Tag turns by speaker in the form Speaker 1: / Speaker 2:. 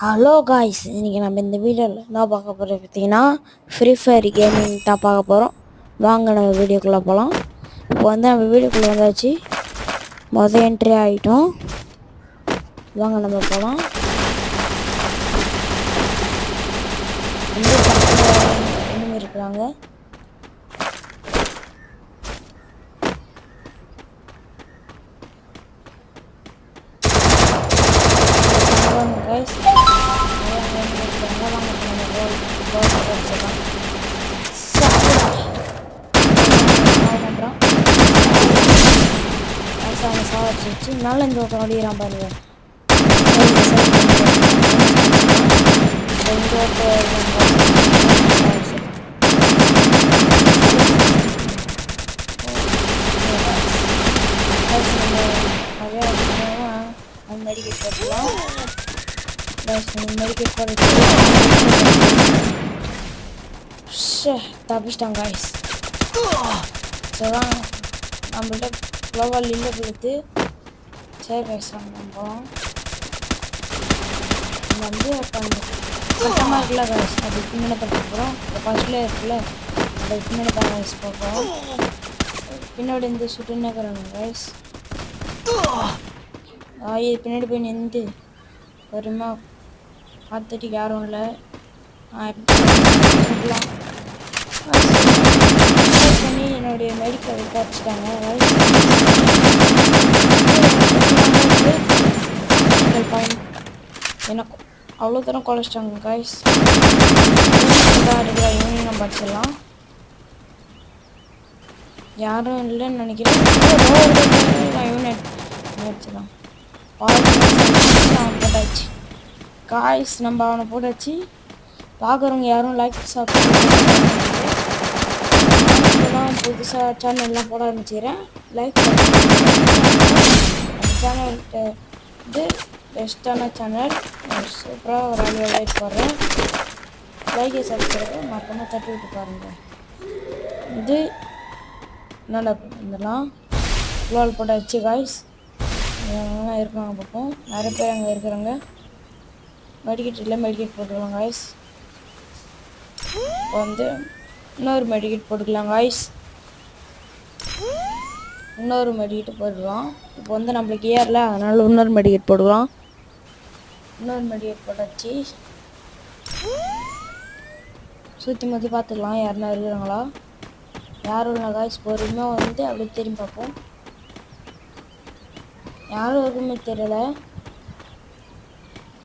Speaker 1: Hello guys, இன்றைக்கி நம்ம இந்த வீடியோவில் என்ன பார்க்க போகிறோம் பார்த்தீங்கன்னா, ஃப்ரீ ஃபயர் கேமிங் தான் பார்க்க போகிறோம். வாங்க நம்ம வீடியோக்குள்ளே போகலாம். இப்போ வந்து நம்ம வீடியோக்குள்ளே வந்தாச்சு, மொதல் என்ட்ரி ஆகிட்டோம். வாங்க நம்ம போகலாம். வந்து பக்கத்தில் இன்னும் இருக்கிறாங்க. காய்ஸ் சாவடிச்சு மேலே இந்த பக்கம் ஓடிறான் பாருங்க. மெடிக்கேட் போட்டுக்கலாம். மெடிக்கேட் போட்டு தப்பிச்சிட்டான் காய்ஸ். சரிதான், நம்மள்ட்ட ஃப்ளவர் இல்லை கொடுத்து சரி பேசுகிறாங்க. நம்ம வந்து கட்டமாக இருக்குல்ல காய்ஸ், அது பின்னாடி பார்க்க போகிறோம். இப்போ ஃபஸ்ட்டில் இருக்குல்ல, அது பின்னாடி தான் காய்ஸ் பார்ப்போம். பின்னாடி இருந்து சுட்டு நிற்கிறாங்க காய்ஸ். இது பின்னாடி போய் நின்று பொறுமா பார்த்துட்டு யாரும் இல்லை சொல்லலாம் பண்ணி என்னுடைய மெடிக்கல் விசாரிச்சிட்டாங்க. எனக்கு அவ்வளோ தூரம் குறைச்சிட்டாங்க காய்ஸ். அடிக்கிற யூனியன் நம்ம படிச்சிடலாம். யாரும் இல்லைன்னு நினைக்கிறேன். யூனிட் அடிச்சிடலாம். அவன் போட்டாச்சு காய்ஸ், நம்ம அவனை போட்டாச்சு. பார்க்குறவங்க யாரும் லைக் இப்போதான் புதுசாக சேனல்லாம் போட ஆரம்பிச்சுக்கிறேன். லைக் சேனல்கிட்ட இது பெஸ்ட்டான சேனல், சூப்பராக ஒரு ஆள் லைக் போடுறேன். லைக்கை சப்ஸ்கிரைப் மற்றமாக தட்டி விட்டு பாருங்கள். இது என்னடா இதெல்லாம் ஃப்ளோல் போட்டாச்சு காய்ஸ். இருக்காங்க பார்ப்போம். நிறைய பேர் அங்கே இருக்கிறாங்க. மெடிக்கெட் இல்லை, மெடிக்கெட் போட்டுக்கலாம் காய்ஸ். இப்போ வந்து இன்னொரு மெடிக்கெட் போட்டுக்கலாம் காய்ஸ். இன்னொரு மெடிக்கெட் போட்டுக்கலாம். இப்போ வந்து நம்மளுக்கு ஏறல, அதனால இன்னொரு மெடிக்கெட் போட்டுக்கலாம். இன்னொரு மெடிக்கெட் போட்டாச்சு. சுற்றி முற்றி பார்த்துக்கலாம் யாருன்னா இருக்கிறாங்களா. யாரும் இல்லை காய்ஸ். பொறுமையாக வந்து அப்படியே திரும்பி பார்ப்போம். யாரும் எதுவுமே தெரியல.